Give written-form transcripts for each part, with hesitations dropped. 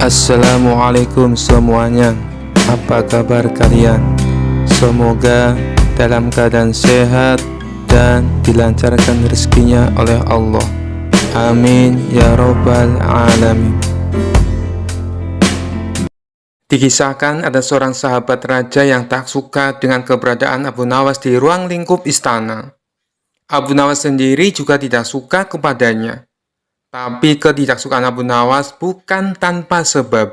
Assalamualaikum semuanya. Apa kabar kalian? Semoga dalam keadaan sehat dan dilancarkan rezekinya oleh Allah. Amin ya robbal alamin. Dikisahkan ada seorang sahabat raja yang tak suka dengan keberadaan Abu Nawas di ruang lingkup istana. Abu Nawas sendiri juga tidak suka kepadanya. Tapi ketidaksukaan Abu Nawas bukan tanpa sebab.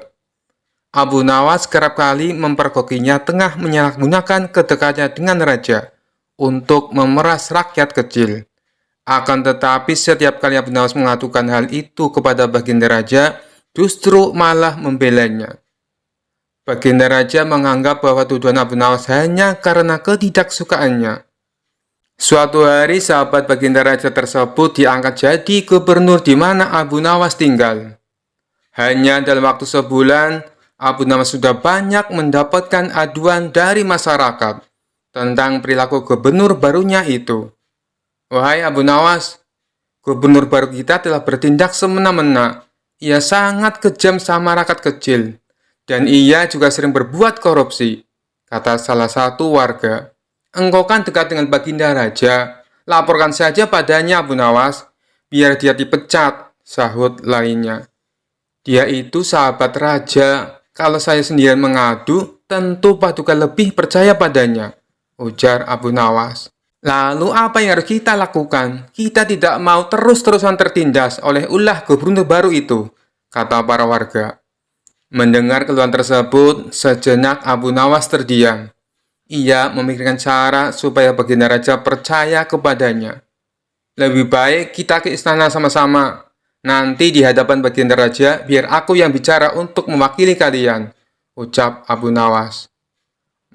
Abu Nawas kerap kali mempergokinya tengah menyalahgunakan kedekatnya dengan raja untuk memeras rakyat kecil. Akan tetapi setiap kali Abu Nawas mengatakan hal itu kepada baginda raja, justru malah membelanya. Baginda raja menganggap bahwa tuduhan Abu Nawas hanya karena ketidaksukaannya. Suatu hari sahabat baginda raja tersebut diangkat jadi gubernur di mana Abu Nawas tinggal. Hanya dalam waktu sebulan, Abu Nawas sudah banyak mendapatkan aduan dari masyarakat tentang perilaku gubernur barunya itu. Wahai Abu Nawas, gubernur baru kita telah bertindak semena-mena. Ia sangat kejam sama rakyat kecil, dan ia juga sering berbuat korupsi, kata salah satu warga. Engkau kan dekat dengan baginda raja, laporkan saja padanya Abu Nawas, biar dia dipecat, sahut lainnya. Dia itu sahabat raja, kalau saya sendirian mengadu, tentu Paduka lebih percaya padanya, ujar Abu Nawas. Lalu apa yang harus kita lakukan? Kita tidak mau terus-terusan tertindas oleh ulah gubernur baru itu, kata para warga. Mendengar keluhan tersebut, sejenak Abu Nawas terdiam. Ia memikirkan cara supaya baginda raja percaya kepadanya. Lebih baik kita ke istana sama-sama. Nanti di hadapan baginda raja, biar aku yang bicara untuk mewakili kalian, ucap Abu Nawas.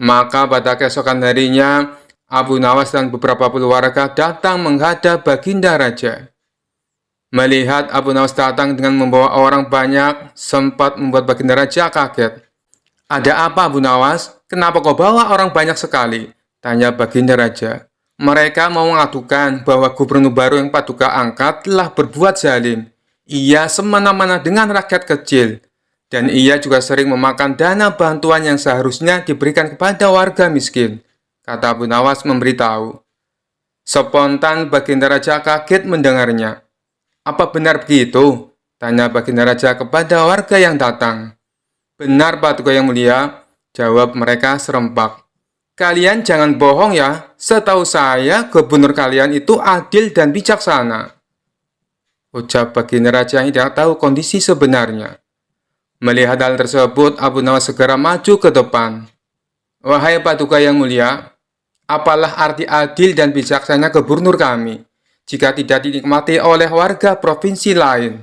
Maka pada keesokan harinya, Abu Nawas dan beberapa puluh warga datang menghadap baginda raja. Melihat Abu Nawas datang dengan membawa orang banyak, sempat membuat baginda raja kaget. Ada apa Abu Nawas? Kenapa kau bawa orang banyak sekali? Tanya baginda raja. Mereka mau mengadukan bahwa gubernur baru yang Paduka angkat telah berbuat zalim. Ia semena-mena dengan rakyat kecil. Dan ia juga sering memakan dana bantuan yang seharusnya diberikan kepada warga miskin, kata Abu Nawas memberitahu. Spontan baginda raja kaget mendengarnya. Apa benar begitu? Tanya baginda raja kepada warga yang datang. Benar Paduka yang mulia, jawab mereka serempak. Kalian jangan bohong ya, setahu saya gubernur kalian itu adil dan bijaksana, ucap baginda raja yang tidak tahu kondisi sebenarnya. Melihat hal tersebut, Abu Nawas segera maju ke depan. Wahai Paduka yang mulia, apalah arti adil dan bijaksana gubernur kami, jika tidak dinikmati oleh warga provinsi lain?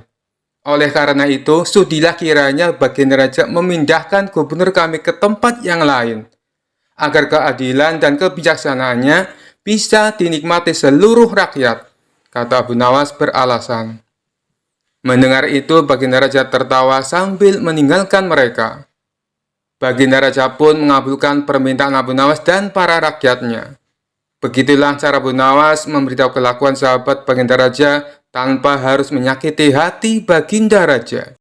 Oleh karena itu, sudilah kiranya baginda raja memindahkan gubernur kami ke tempat yang lain, agar keadilan dan kebijaksanaannya bisa dinikmati seluruh rakyat, kata Abu Nawas beralasan. Mendengar itu, baginda raja tertawa sambil meninggalkan mereka. Baginda raja pun mengabulkan permintaan Abu Nawas dan para rakyatnya. Begitulah cara Abu Nawas memberitahu kelakuan sahabat baginda raja tanpa harus menyakiti hati baginda raja.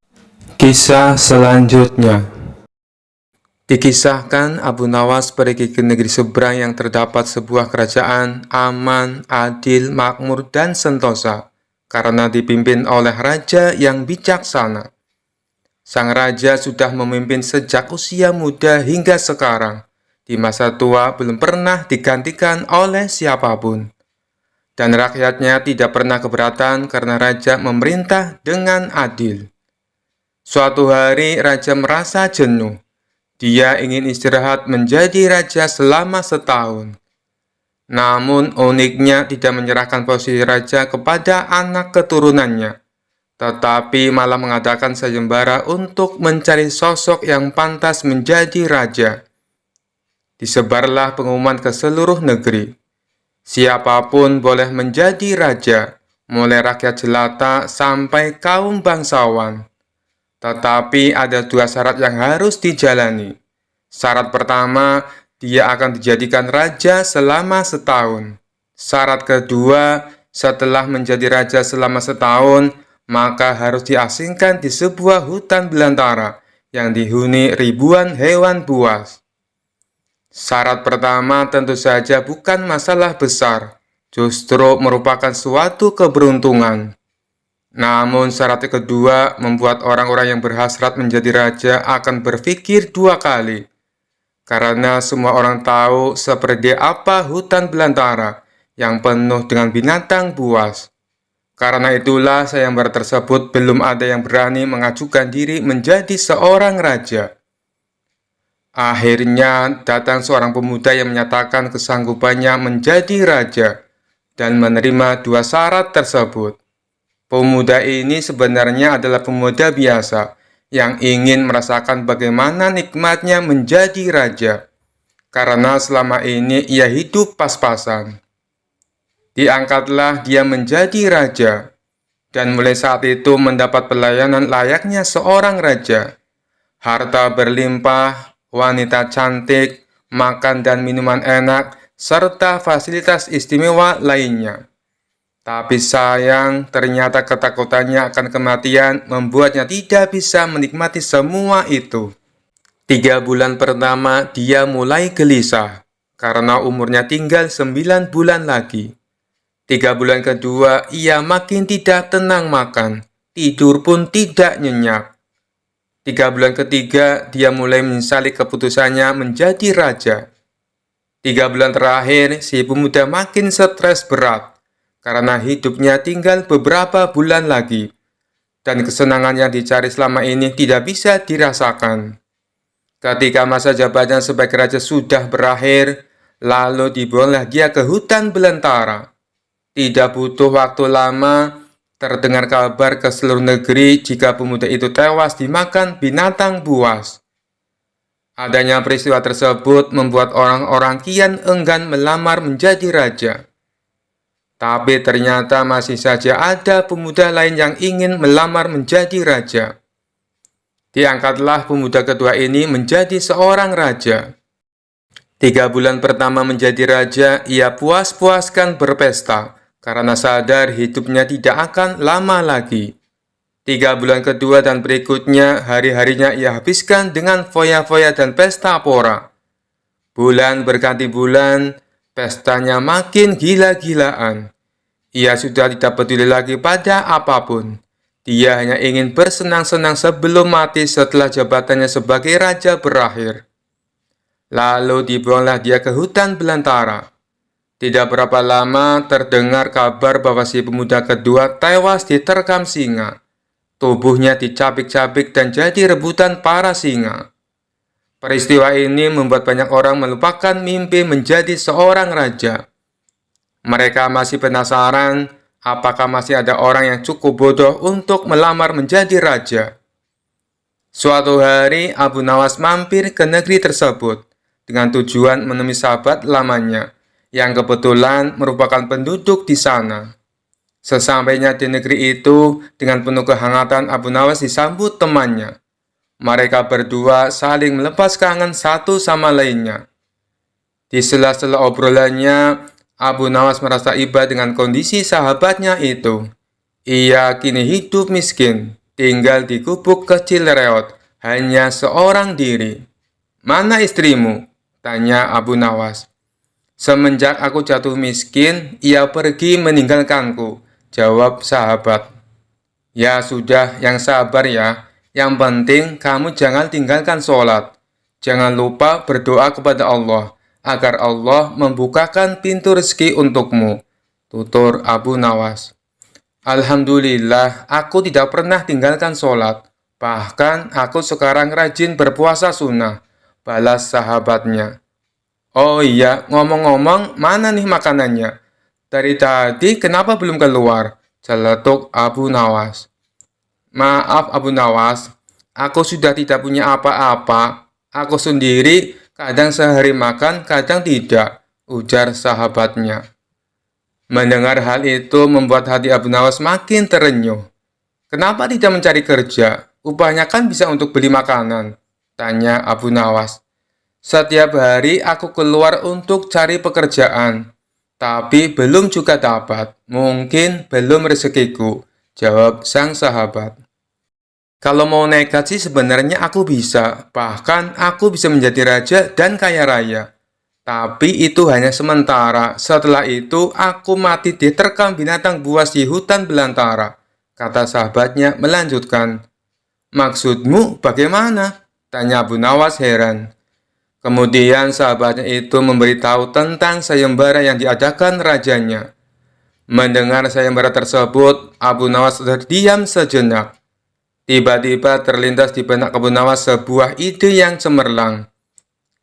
Kisah selanjutnya. Dikisahkan Abu Nawas pergi ke negeri seberang yang terdapat sebuah kerajaan aman, adil, makmur, dan sentosa, karena dipimpin oleh raja yang bijaksana. Sang raja sudah memimpin sejak usia muda hingga sekarang. Di masa tua belum pernah digantikan oleh siapapun. Dan rakyatnya tidak pernah keberatan karena raja memerintah dengan adil. Suatu hari raja merasa jenuh. Dia ingin istirahat menjadi raja selama setahun. Namun uniknya tidak menyerahkan posisi raja kepada anak keturunannya, tetapi malah mengadakan sayembara untuk mencari sosok yang pantas menjadi raja. Disebarlah pengumuman ke seluruh negeri. Siapapun boleh menjadi raja, mulai rakyat jelata sampai kaum bangsawan. Tetapi ada dua syarat yang harus dijalani. Syarat pertama, dia akan dijadikan raja selama setahun. Syarat kedua, setelah menjadi raja selama setahun, maka harus diasingkan di sebuah hutan belantara yang dihuni ribuan hewan buas. Syarat pertama tentu saja bukan masalah besar, justru merupakan suatu keberuntungan. Namun syarat kedua membuat orang-orang yang berhasrat menjadi raja akan berpikir dua kali. Karena semua orang tahu seperti apa hutan belantara yang penuh dengan binatang buas. Karena itulah sayembara tersebut belum ada yang berani mengajukan diri menjadi seorang raja. Akhirnya datang seorang pemuda yang menyatakan kesanggupannya menjadi raja dan menerima dua syarat tersebut. Pemuda ini sebenarnya adalah pemuda biasa yang ingin merasakan bagaimana nikmatnya menjadi raja, karena selama ini ia hidup pas-pasan. Diangkatlah dia menjadi raja, dan mulai saat itu mendapat pelayanan layaknya seorang raja. Harta berlimpah, wanita cantik, makan dan minuman enak, serta fasilitas istimewa lainnya. Tapi sayang, ternyata ketakutannya akan kematian membuatnya tidak bisa menikmati semua itu. 3 bulan pertama dia mulai gelisah, karena umurnya tinggal 9 bulan lagi. 3 bulan kedua ia makin tidak tenang makan, tidur pun tidak nyenyak. 3 bulan ketiga, dia mulai menyesali keputusannya menjadi raja. 3 bulan terakhir, si pemuda makin stres berat, karena hidupnya tinggal beberapa bulan lagi, dan kesenangan yang dicari selama ini tidak bisa dirasakan. Ketika masa jabatannya sebagai raja sudah berakhir, lalu dibuanglah dia ke hutan belantara. Tidak butuh waktu lama, terdengar kabar ke seluruh negeri jika pemuda itu tewas dimakan binatang buas. Adanya peristiwa tersebut membuat orang-orang kian enggan melamar menjadi raja. Tapi ternyata masih saja ada pemuda lain yang ingin melamar menjadi raja. Diangkatlah pemuda kedua ini menjadi seorang raja. 3 bulan pertama menjadi raja, ia puas-puaskan berpesta, karena sadar hidupnya tidak akan lama lagi. 3 bulan kedua dan berikutnya, hari-harinya ia habiskan dengan foya-foya dan pesta pora. Bulan berganti bulan, pestanya makin gila-gilaan. Ia sudah tidak peduli lagi pada apapun. Dia hanya ingin bersenang-senang sebelum mati setelah jabatannya sebagai raja berakhir. Lalu dibuanglah dia ke hutan belantara. Tidak berapa lama terdengar kabar bahwa si pemuda kedua tewas diterkam singa. Tubuhnya dicabik-cabik dan jadi rebutan para singa. Peristiwa ini membuat banyak orang melupakan mimpi menjadi seorang raja. Mereka masih penasaran apakah masih ada orang yang cukup bodoh untuk melamar menjadi raja. Suatu hari Abu Nawas mampir ke negeri tersebut dengan tujuan menemui sahabat lamanya yang kebetulan merupakan penduduk di sana. Sesampainya di negeri itu, dengan penuh kehangatan Abu Nawas disambut temannya. Mereka berdua saling melepas kangen satu sama lainnya. Di sela-sela obrolannya, Abu Nawas merasa iba dengan kondisi sahabatnya itu. Ia kini hidup miskin, tinggal di gubuk kecil reot, hanya seorang diri. "Mana istrimu?" tanya Abu Nawas. "Semenjak aku jatuh miskin, ia pergi meninggalkanku," jawab sahabat. "Ya sudah, yang sabar ya. Yang penting kamu jangan tinggalkan sholat. Jangan lupa berdoa kepada Allah, agar Allah membukakan pintu rezeki untukmu," tutur Abu Nawas. "Alhamdulillah, aku tidak pernah tinggalkan sholat. Bahkan aku sekarang rajin berpuasa sunnah," balas sahabatnya. "Oh iya, ngomong-ngomong, mana nih makanannya? Dari tadi kenapa belum keluar?" celetuk Abu Nawas. "Maaf Abu Nawas, aku sudah tidak punya apa-apa. Aku sendiri kadang sehari makan, kadang tidak," ujar sahabatnya. Mendengar hal itu membuat hati Abu Nawas makin terenyuh. "Kenapa tidak mencari kerja? Upahnya kan bisa untuk beli makanan," tanya Abu Nawas. "Setiap hari aku keluar untuk cari pekerjaan, tapi belum juga dapat. Mungkin belum rezekiku," jawab sang sahabat. Kalau mau nekat sih sebenarnya aku bisa. Bahkan aku bisa menjadi raja dan kaya raya. Tapi itu hanya sementara. Setelah itu aku mati diterkam binatang buas di hutan belantara. Kata sahabatnya melanjutkan. Maksudmu bagaimana? Tanya Abu Nawas heran. Kemudian sahabatnya itu memberitahu tentang sayembara yang diadakan rajanya. Mendengar sayembara tersebut, Abu Nawas terdiam sejenak. Tiba-tiba terlintas di benak Abu Nawas sebuah ide yang cemerlang.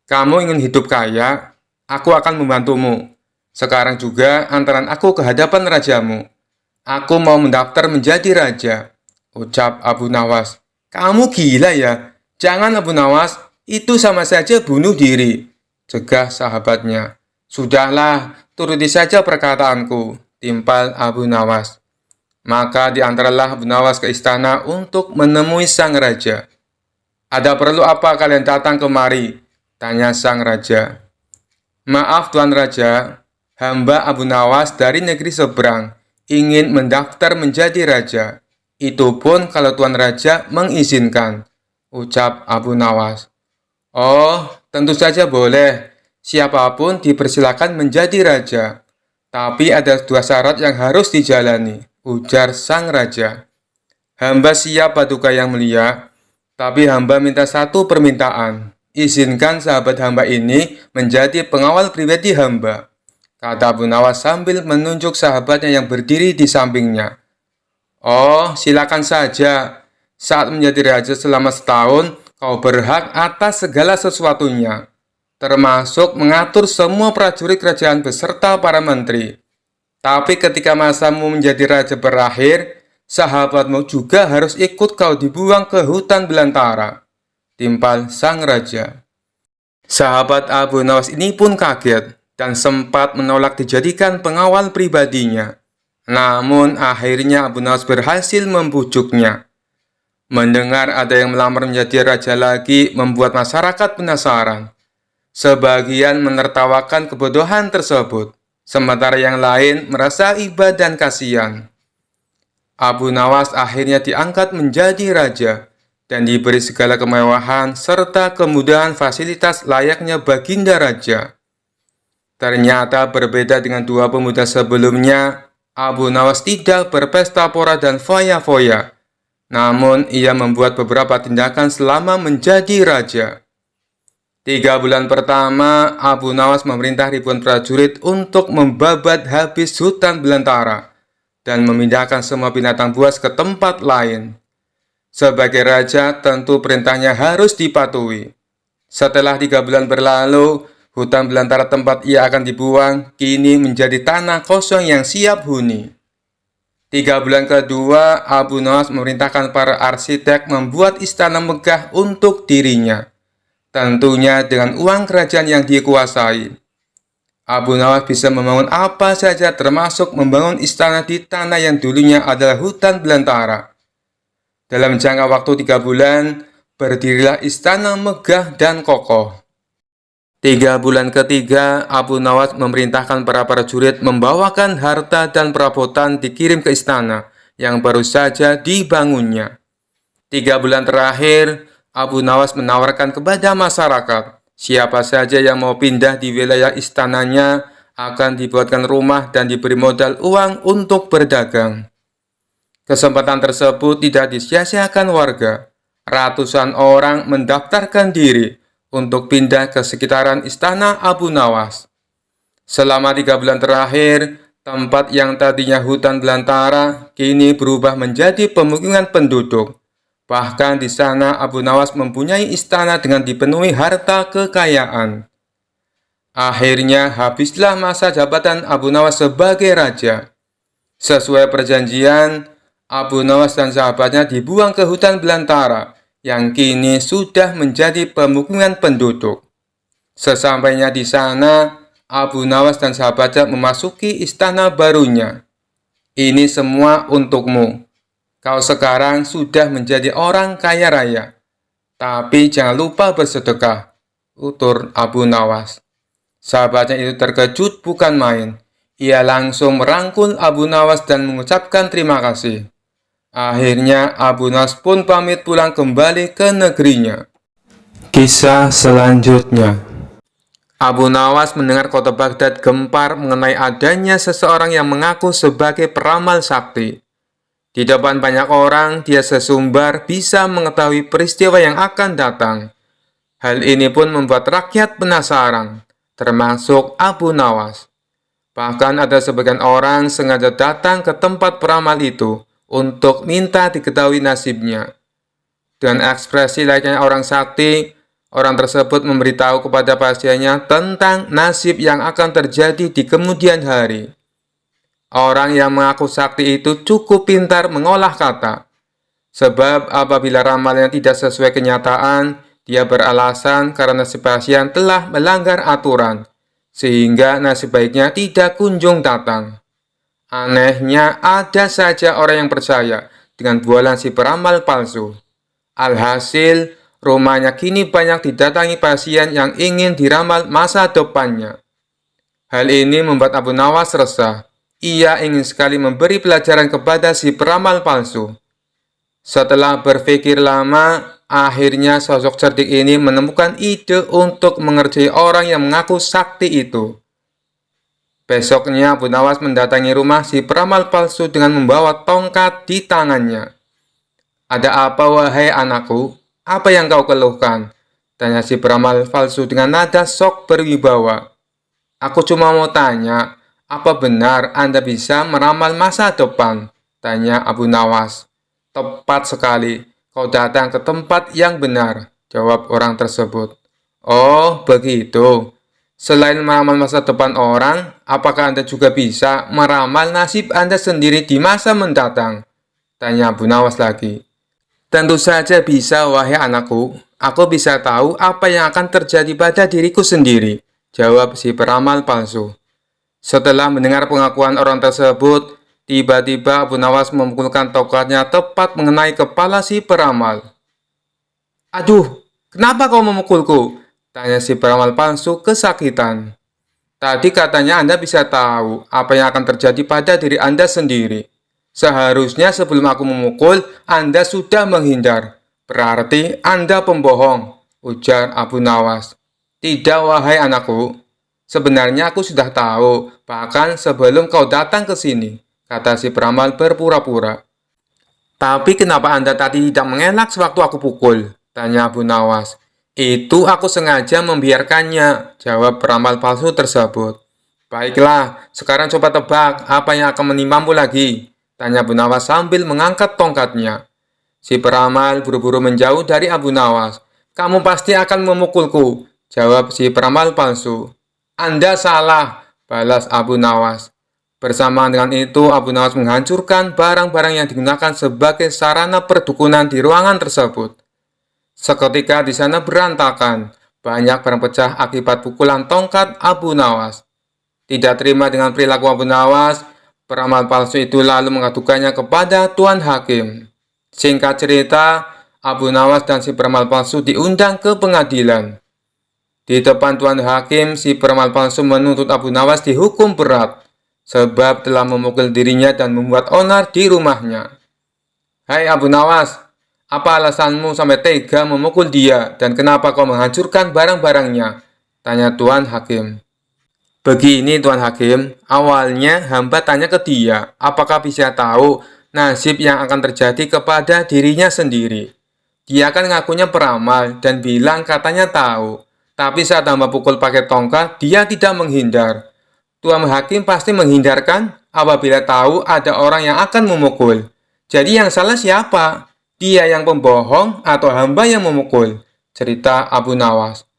Kamu ingin hidup kaya? Aku akan membantumu. Sekarang juga antaran aku ke hadapan rajamu. Aku mau mendaftar menjadi raja. Ucap Abu Nawas. Kamu gila ya? Jangan Abu Nawas, itu sama saja bunuh diri. Cegah sahabatnya. Sudahlah, turuti saja perkataanku. Timpal Abu Nawas. Maka diantaralah Abu Nawas ke istana untuk menemui sang raja. Ada perlu apa kalian datang kemari? Tanya sang raja. Maaf Tuan Raja, hamba Abu Nawas dari negeri seberang ingin mendaftar menjadi raja. Itu pun kalau Tuan Raja mengizinkan, ucap Abu Nawas. Oh, tentu saja boleh. Siapapun dipersilakan menjadi raja. Tapi ada dua syarat yang harus dijalani, ujar sang raja. Hamba siap Paduka Yang Mulia, tapi hamba minta satu permintaan. Izinkan sahabat hamba ini menjadi pengawal pribadi hamba, kata Abu Nawas sambil menunjuk sahabatnya yang berdiri di sampingnya. Oh, silakan saja. Saat menjadi raja selama setahun, kau berhak atas segala sesuatunya, termasuk mengatur semua prajurit kerajaan beserta para menteri. Tapi ketika masamu menjadi raja berakhir, sahabatmu juga harus ikut kau dibuang ke hutan belantara. Timpal sang raja. Sahabat Abu Nawas ini pun kaget dan sempat menolak dijadikan pengawal pribadinya. Namun akhirnya Abu Nawas berhasil membujuknya. Mendengar ada yang melamar menjadi raja lagi membuat masyarakat penasaran. Sebagian menertawakan kebodohan tersebut, sementara yang lain merasa iba dan kasihan. Abu Nawas akhirnya diangkat menjadi raja dan diberi segala kemewahan serta kemudahan fasilitas layaknya baginda raja. Ternyata berbeda dengan dua pemuda sebelumnya, Abu Nawas tidak berpesta pora dan foya-foya. Namun ia membuat beberapa tindakan selama menjadi raja. 3 bulan pertama, Abu Nawas memerintah ribuan prajurit untuk membabat habis hutan belantara dan memindahkan semua binatang buas ke tempat lain. Sebagai raja, tentu perintahnya harus dipatuhi. Setelah 3 bulan berlalu, hutan belantara tempat ia akan dibuang kini menjadi tanah kosong yang siap huni. 3 bulan kedua, Abu Nawas memerintahkan para arsitek membuat istana megah untuk dirinya. Tentunya dengan uang kerajaan yang dikuasai. Abu Nawas bisa membangun apa saja termasuk membangun istana di tanah yang dulunya adalah hutan belantara. Dalam jangka waktu 3 bulan, berdirilah istana megah dan kokoh. 3 bulan ketiga, Abu Nawas memerintahkan para prajurit membawakan harta dan perabotan dikirim ke istana yang baru saja dibangunnya. 3 bulan terakhir, Abu Nawas menawarkan kepada masyarakat, siapa saja yang mau pindah di wilayah istananya akan dibuatkan rumah dan diberi modal uang untuk berdagang. Kesempatan tersebut tidak disia-siakan warga. Ratusan orang mendaftarkan diri untuk pindah ke sekitaran istana Abu Nawas. Selama 3 bulan terakhir, tempat yang tadinya hutan belantara kini berubah menjadi pemukiman penduduk. Bahkan di sana Abu Nawas mempunyai istana dengan dipenuhi harta kekayaan. Akhirnya habislah masa jabatan Abu Nawas sebagai raja. Sesuai perjanjian, Abu Nawas dan sahabatnya dibuang ke hutan belantara yang kini sudah menjadi pemukiman penduduk. Sesampainya di sana, Abu Nawas dan sahabatnya memasuki istana barunya. Ini semua untukmu. Kau sekarang sudah menjadi orang kaya raya. Tapi jangan lupa bersedekah, utur Abu Nawas. Sahabatnya itu terkejut bukan main. Ia langsung merangkul Abu Nawas dan mengucapkan terima kasih. Akhirnya Abu Nawas pun pamit pulang kembali ke negerinya. Kisah selanjutnya. Abu Nawas mendengar kota Baghdad gempar mengenai adanya seseorang yang mengaku sebagai peramal sakti. Di depan banyak orang, dia sesumbar bisa mengetahui peristiwa yang akan datang. Hal ini pun membuat rakyat penasaran, termasuk Abu Nawas. Bahkan ada sebagian orang sengaja datang ke tempat peramal itu untuk minta diketahui nasibnya. Dengan ekspresi layaknya orang sakti, orang tersebut memberitahu kepada pasiennya tentang nasib yang akan terjadi di kemudian hari. Orang yang mengaku sakti itu cukup pintar mengolah kata. Sebab apabila ramalannya tidak sesuai kenyataan, dia beralasan karena si pasien telah melanggar aturan, sehingga nasib baiknya tidak kunjung datang. Anehnya, ada saja orang yang percaya dengan bualan si peramal palsu. Alhasil, rumahnya kini banyak didatangi pasien yang ingin diramal masa depannya. Hal ini membuat Abu Nawas resah. Ia ingin sekali memberi pelajaran kepada si peramal palsu. Setelah berpikir lama, akhirnya sosok cerdik ini menemukan ide untuk mengerjai orang yang mengaku sakti itu. Besoknya Abu Nawas mendatangi rumah si peramal palsu dengan membawa tongkat di tangannya. "Ada apa wahai anakku? Apa yang kau keluhkan?" tanya si peramal palsu dengan nada sok berwibawa. "Aku cuma mau tanya, apa benar Anda bisa meramal masa depan?" tanya Abu Nawas. "Tepat sekali, kau datang ke tempat yang benar," jawab orang tersebut. "Oh, begitu. Selain meramal masa depan orang, apakah Anda juga bisa meramal nasib Anda sendiri di masa mendatang?" tanya Abu Nawas lagi. "Tentu saja bisa, wahai anakku. Aku bisa tahu apa yang akan terjadi pada diriku sendiri," jawab si peramal palsu. Setelah mendengar pengakuan orang tersebut, tiba-tiba Abu Nawas memukulkan tongkatnya tepat mengenai kepala si peramal. "Aduh, kenapa kau memukulku?" tanya si peramal palsu kesakitan. "Tadi katanya Anda bisa tahu apa yang akan terjadi pada diri Anda sendiri. Seharusnya sebelum aku memukul, Anda sudah menghindar. Berarti Anda pembohong," ujar Abu Nawas. "Tidak, wahai anakku. Sebenarnya aku sudah tahu, bahkan sebelum kau datang ke sini," kata si peramal berpura-pura. "Tapi kenapa Anda tadi tidak mengelak sewaktu aku pukul?" tanya Abu Nawas. "Itu aku sengaja membiarkannya," jawab peramal palsu tersebut. "Baiklah, sekarang coba tebak apa yang akan menimpamu lagi," tanya Abu Nawas sambil mengangkat tongkatnya. Si peramal buru-buru menjauh dari Abu Nawas. "Kamu pasti akan memukulku," jawab si peramal palsu. "Anda salah," balas Abu Nawas. Bersamaan dengan itu, Abu Nawas menghancurkan barang-barang yang digunakan sebagai sarana perdukunan di ruangan tersebut. Seketika di sana berantakan, banyak barang pecah akibat pukulan tongkat Abu Nawas. Tidak terima dengan perilaku Abu Nawas, peramal palsu itu lalu mengadukannya kepada Tuan Hakim. Singkat cerita, Abu Nawas dan si peramal palsu diundang ke pengadilan. Di depan Tuan Hakim, si peramal palsu menuntut Abu Nawas dihukum berat, sebab telah memukul dirinya dan membuat onar di rumahnya. "Hai Abu Nawas, apa alasanmu sampai tega memukul dia dan kenapa kau menghancurkan barang-barangnya?" tanya Tuan Hakim. "Begini Tuan Hakim, awalnya hamba tanya ke dia, apakah bisa tahu nasib yang akan terjadi kepada dirinya sendiri. Dia kan ngakunya peramal dan bilang katanya tahu. Tapi saat hamba pukul pakai tongkat, dia tidak menghindar. Tuan Hakim pasti menghindarkan apabila tahu ada orang yang akan memukul. Jadi yang salah siapa? Dia yang pembohong atau hamba yang memukul?" cerita Abu Nawas.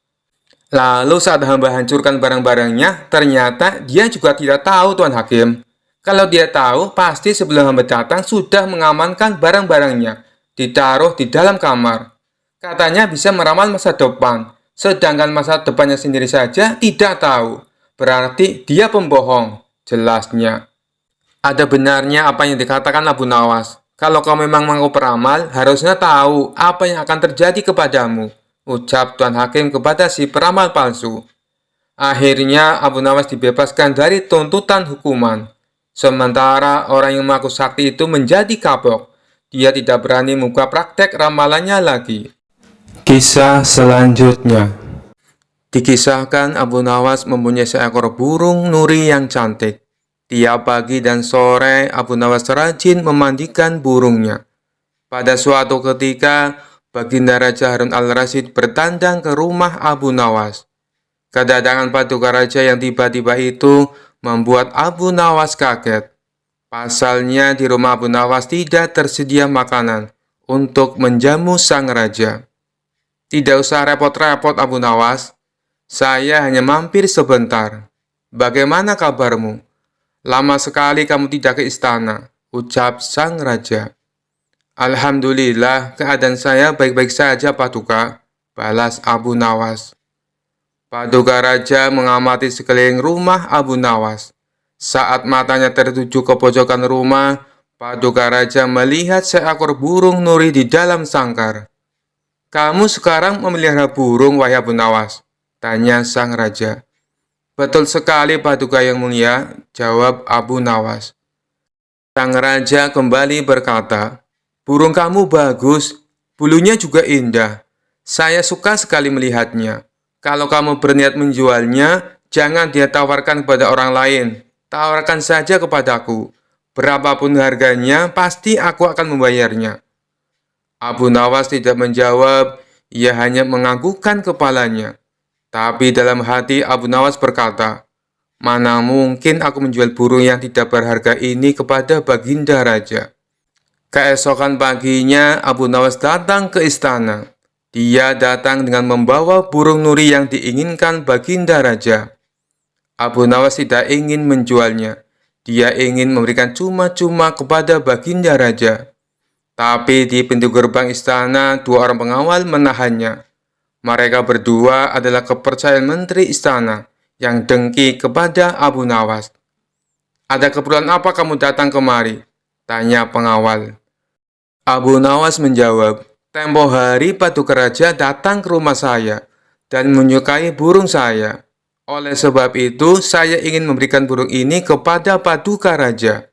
"Lalu saat hamba hancurkan barang-barangnya, ternyata dia juga tidak tahu Tuan Hakim. Kalau dia tahu, pasti sebelum hamba datang sudah mengamankan barang-barangnya, ditaruh di dalam kamar. Katanya bisa meramal masa depan, sedangkan masa depannya sendiri saja tidak tahu. Berarti dia pembohong," jelasnya. "Ada benarnya apa yang dikatakan Abu Nawas. Kalau kau memang mengaku peramal, harusnya tahu apa yang akan terjadi kepadamu," ucap Tuan Hakim kepada si peramal palsu. Akhirnya Abu Nawas dibebaskan dari tuntutan hukuman. Sementara orang yang mengaku sakti itu menjadi kapok. Dia tidak berani membuka praktek ramalannya lagi. Kisah selanjutnya. Dikisahkan Abu Nawas mempunyai seekor burung nuri yang cantik. Tiap pagi dan sore Abu Nawas rajin memandikan burungnya. Pada suatu ketika, Baginda Raja Harun al-Rasyid bertandang ke rumah Abu Nawas. Kedatangan paduka raja yang tiba-tiba itu membuat Abu Nawas kaget. Pasalnya di rumah Abu Nawas tidak tersedia makanan untuk menjamu sang raja. Tidak usah repot-repot Abu Nawas, saya hanya mampir sebentar. Bagaimana kabarmu? Lama sekali kamu tidak ke istana, ucap sang raja. Alhamdulillah, keadaan saya baik-baik saja, Paduka, balas Abu Nawas. Paduka raja mengamati sekeliling rumah Abu Nawas. Saat matanya tertuju ke pojokan rumah, Paduka raja melihat seekor burung nuri di dalam sangkar. Kamu sekarang memelihara burung, wahai Abu Nawas? Tanya sang raja. Betul sekali, Paduka yang mulia, jawab Abu Nawas. Sang raja kembali berkata, burung kamu bagus, bulunya juga indah. Saya suka sekali melihatnya. Kalau kamu berniat menjualnya, jangan dia tawarkan kepada orang lain. Tawarkan saja kepadaku. Berapapun harganya, pasti aku akan membayarnya. Abu Nawas tidak menjawab, ia hanya menganggukkan kepalanya. Tapi dalam hati Abu Nawas berkata, mana mungkin aku menjual burung yang tidak berharga ini kepada Baginda Raja. Keesokan paginya, Abu Nawas datang ke istana. Dia datang dengan membawa burung nuri yang diinginkan Baginda Raja. Abu Nawas tidak ingin menjualnya. Dia ingin memberikan cuma-cuma kepada Baginda Raja. Tapi di pintu gerbang istana, dua orang pengawal menahannya. Mereka berdua adalah kepercayaan menteri istana yang dengki kepada Abu Nawas. Ada keperluan apa kamu datang kemari? Tanya pengawal. Abu Nawas menjawab, tempo hari Paduka Raja datang ke rumah saya dan menyukai burung saya. Oleh sebab itu, saya ingin memberikan burung ini kepada Paduka Raja.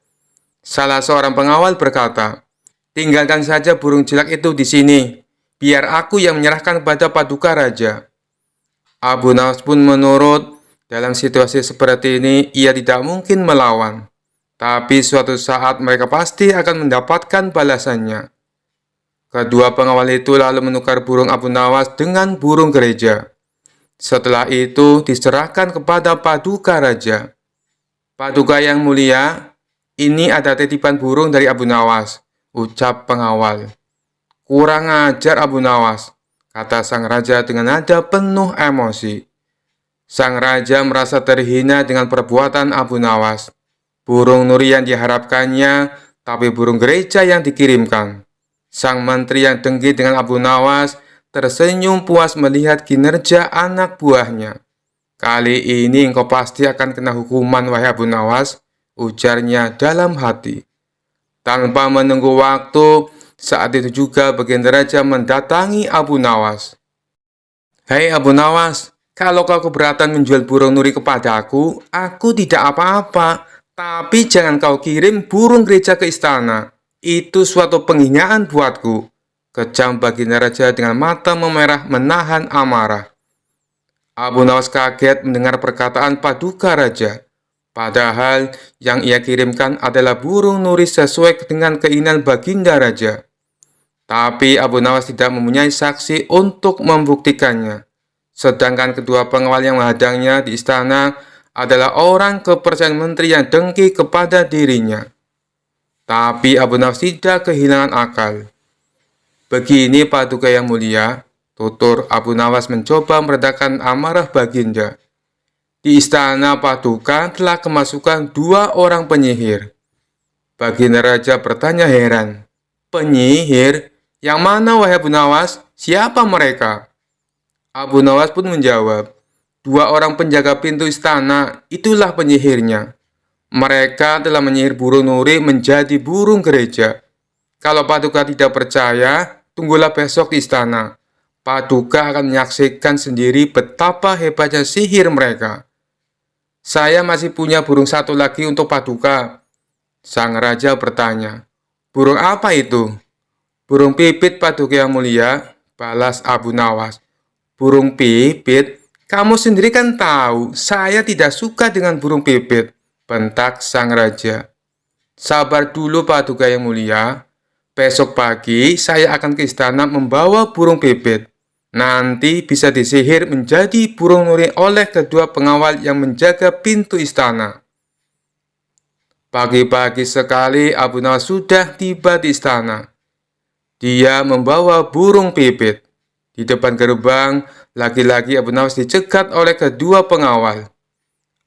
Salah seorang pengawal berkata, tinggalkan saja burung jelek itu di sini. Biar aku yang menyerahkan kepada Paduka Raja. Abu Nawas pun menurut. Dalam situasi seperti ini, ia tidak mungkin melawan. Tapi suatu saat mereka pasti akan mendapatkan balasannya. Kedua pengawal itu lalu menukar burung Abu Nawas dengan burung gereja. Setelah itu diserahkan kepada Paduka Raja. Paduka yang mulia, ini ada titipan burung dari Abu Nawas, ucap pengawal. Kurang ajar Abu Nawas, kata sang raja dengan nada penuh emosi. Sang raja merasa terhina dengan perbuatan Abu Nawas. Burung nuri yang diharapkannya, tapi burung gereja yang dikirimkan. Sang menteri yang dengki dengan Abu Nawas tersenyum puas melihat kinerja anak buahnya. Kali ini engkau pasti akan kena hukuman, wahai Abu Nawas, ujarnya dalam hati. Tanpa menunggu waktu, saat itu juga Baginda Raja mendatangi Abu Nawas. Hei Abu Nawas, kalau kau keberatan menjual burung nuri kepadaku, aku tidak apa-apa. Tapi jangan kau kirim burung gereja ke istana. Itu suatu penghinaan buatku. Kejam Baginda Raja dengan mata memerah menahan amarah. Abu Nawas kaget mendengar perkataan Paduka Raja. Padahal yang ia kirimkan adalah burung nuri sesuai dengan keinginan Baginda Raja. Tapi Abu Nawas tidak mempunyai saksi untuk membuktikannya. Sedangkan kedua pengawal yang menghadangnya di istana adalah orang kepercayaan menteri yang dengki kepada dirinya. Tapi Abu Nawas tidak kehilangan akal. Begini Paduka yang mulia, tutur Abu Nawas mencoba meredakan amarah Baginda. Di istana Paduka telah kemasukan dua orang penyihir. Baginda Raja bertanya heran. Penyihir? Yang mana wahai Abu Nawas? Siapa mereka? Abu Nawas pun menjawab, dua orang penjaga pintu istana, itulah penyihirnya. Mereka telah menyihir burung nuri menjadi burung gereja. Kalau Paduka tidak percaya, tunggulah besok di istana. Paduka akan menyaksikan sendiri betapa hebatnya sihir mereka. Saya masih punya burung satu lagi untuk Paduka. Sang raja bertanya, burung apa itu? Burung pipit Paduka Yang Mulia, balas Abu Nawas. Burung pipit? Kamu sendiri kan tahu, saya tidak suka dengan burung pipit, bentak sang raja. Sabar dulu Paduka Yang Mulia, besok pagi saya akan ke istana membawa burung pipit. Nanti bisa disihir menjadi burung nuri oleh kedua pengawal yang menjaga pintu istana. Pagi-pagi sekali Abu Nawas sudah tiba di istana. Dia membawa burung pipit. Di depan gerbang, lagi-lagi Abu Nawas dicegat oleh kedua pengawal.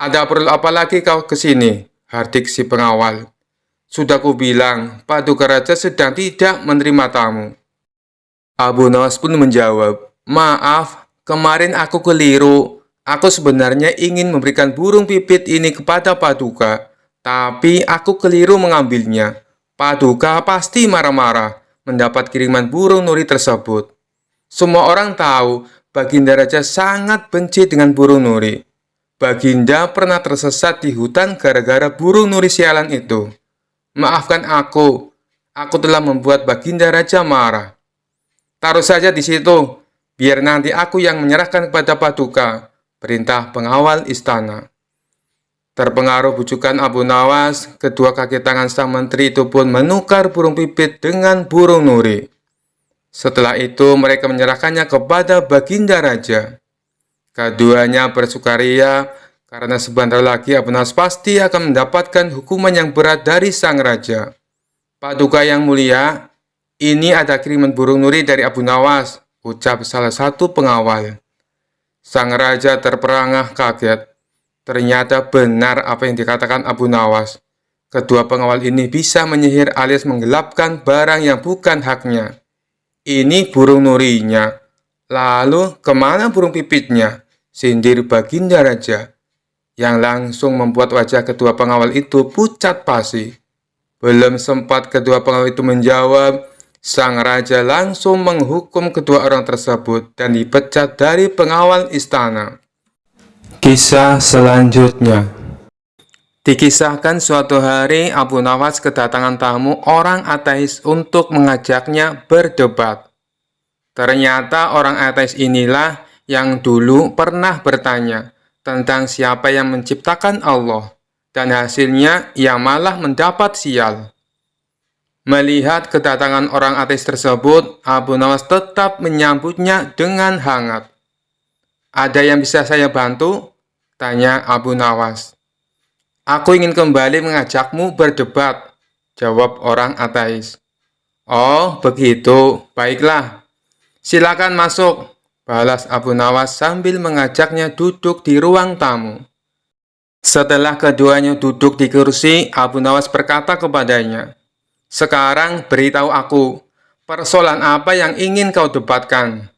Ada perlu apa lagi kau ke sini? Hardik si pengawal. Sudah kubilang, Paduka Raja sedang tidak menerima tamu. Abu Nawas pun menjawab, maaf, kemarin aku keliru. Aku sebenarnya ingin memberikan burung pipit ini kepada Paduka, tapi aku keliru mengambilnya. Paduka pasti marah-marah mendapat kiriman burung nuri tersebut. Semua orang tahu Baginda Raja sangat benci dengan burung nuri. Baginda pernah tersesat di hutan gara-gara burung nuri sialan itu. Maafkan aku telah membuat Baginda Raja marah. Taruh saja di situ, biar nanti aku yang menyerahkan kepada Paduka, perintah pengawal istana. Terpengaruh bujukan Abu Nawas, kedua kaki tangan sang menteri itu pun menukar burung pipit dengan burung nuri. Setelah itu mereka menyerahkannya kepada Baginda Raja. Keduanya bersukaria karena sebentar lagi Abu Nawas pasti akan mendapatkan hukuman yang berat dari sang raja. Paduka Yang Mulia, ini ada kiriman burung nuri dari Abu Nawas, ucap salah satu pengawal. Sang raja terperangah kaget. Ternyata benar apa yang dikatakan Abu Nawas. Kedua pengawal ini bisa menyihir alias menggelapkan barang yang bukan haknya. Ini burung nurinya. Lalu kemana burung pipitnya? Sindir Baginda Raja, yang langsung membuat wajah kedua pengawal itu pucat pasi. Belum sempat kedua pengawal itu menjawab, sang raja langsung menghukum kedua orang tersebut dan dipecat dari pengawal istana. Kisah selanjutnya. Dikisahkan suatu hari Abu Nawas kedatangan tamu orang ateis untuk mengajaknya berdebat. Ternyata orang ateis inilah yang dulu pernah bertanya tentang siapa yang menciptakan Allah, dan hasilnya ia malah mendapat sial. Melihat kedatangan orang ateis tersebut, Abu Nawas tetap menyambutnya dengan hangat. Ada yang bisa saya bantu? Tanya Abu Nawas. Aku ingin kembali mengajakmu berdebat, jawab orang ateis. Oh, begitu. Baiklah. Silakan masuk, balas Abu Nawas sambil mengajaknya duduk di ruang tamu. Setelah keduanya duduk di kursi, Abu Nawas berkata kepadanya, sekarang beritahu aku, persoalan apa yang ingin kau debatkan?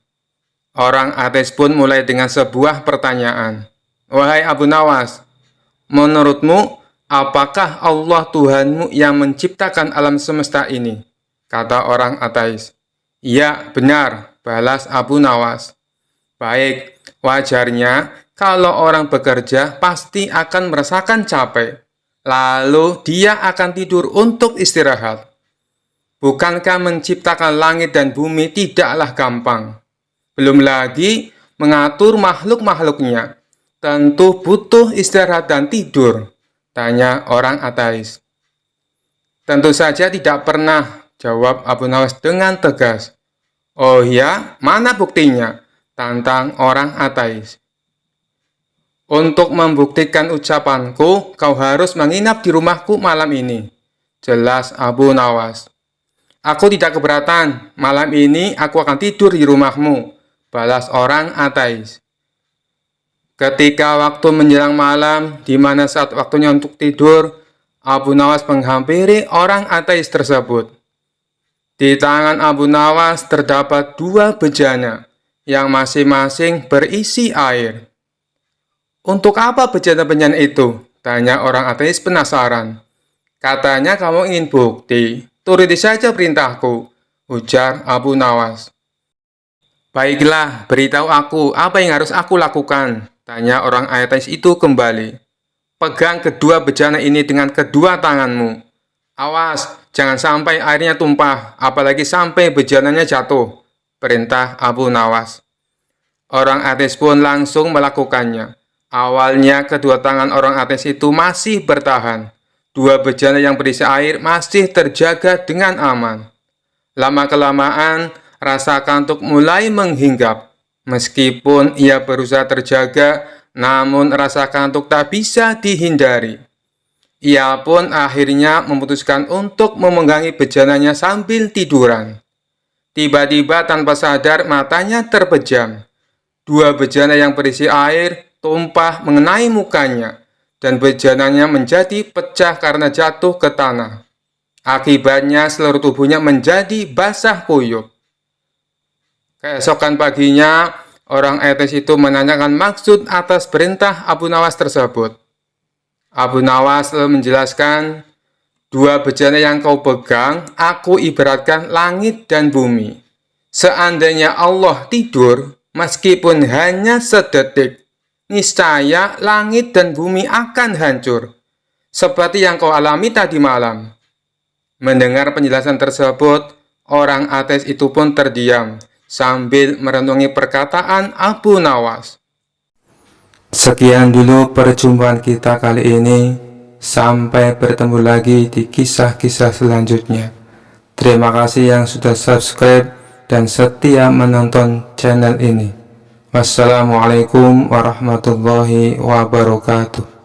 Orang ateis pun mulai dengan sebuah pertanyaan. Wahai Abu Nawas, menurutmu, apakah Allah Tuhanmu yang menciptakan alam semesta ini? Kata orang ateis. Ya, benar, balas Abu Nawas. Baik, wajarnya kalau orang bekerja pasti akan merasakan capek. Lalu dia akan tidur untuk istirahat. Bukankah menciptakan langit dan bumi tidaklah gampang? Belum lagi mengatur makhluk-makhluknya. Tentu butuh istirahat dan tidur, tanya orang ateis. Tentu saja tidak pernah, jawab Abu Nawas dengan tegas. Oh ya, mana buktinya? Tantang orang ateis. Untuk membuktikan ucapanku, kau harus menginap di rumahku malam ini, jelas Abu Nawas. Aku tidak keberatan, malam ini aku akan tidur di rumahmu, balas orang ateis. Ketika waktu menjelang malam, di mana saat waktunya untuk tidur, Abu Nawas menghampiri orang ateis tersebut. Di tangan Abu Nawas terdapat dua bejana, yang masing-masing berisi air. Untuk apa bejana-bejana itu? Tanya orang ateis penasaran. Katanya kamu ingin bukti, turuti saja perintahku, ujar Abu Nawas. Baiklah, beritahu aku apa yang harus aku lakukan, tanya orang ateis itu kembali. Pegang kedua bejana ini dengan kedua tanganmu. Awas, Jangan sampai airnya tumpah, apalagi sampai bejananya jatuh, perintah Abu Nawas. Orang ateis pun langsung melakukannya. Awalnya kedua tangan orang ateis itu masih bertahan. Dua bejana yang berisi air masih terjaga dengan aman. Lama-kelamaan, rasa kantuk mulai menghinggap. Meskipun ia berusaha terjaga, namun rasa kantuk tak bisa dihindari. Ia pun akhirnya memutuskan untuk memegangi bejananya sambil tiduran. Tiba-tiba tanpa sadar matanya terpejam. Dua bejana yang berisi air tumpah mengenai mukanya, dan bejananya menjadi pecah karena jatuh ke tanah. Akibatnya seluruh tubuhnya menjadi basah kuyup. Keesokan paginya, orang ateis itu menanyakan maksud atas perintah Abu Nawas tersebut. Abu Nawas lalu menjelaskan, dua bejana yang kau pegang, aku ibaratkan langit dan bumi. Seandainya Allah tidur, meskipun hanya sedetik, niscaya langit dan bumi akan hancur, seperti yang kau alami tadi malam. Mendengar penjelasan tersebut, orang ateis itu pun terdiam, sambil merenungi perkataan Abu Nawas. Sekian dulu perjumpaan kita kali ini. Sampai bertemu lagi di kisah-kisah selanjutnya. Terima kasih yang sudah subscribe dan setia menonton channel ini. Wassalamualaikum warahmatullahi wabarakatuh.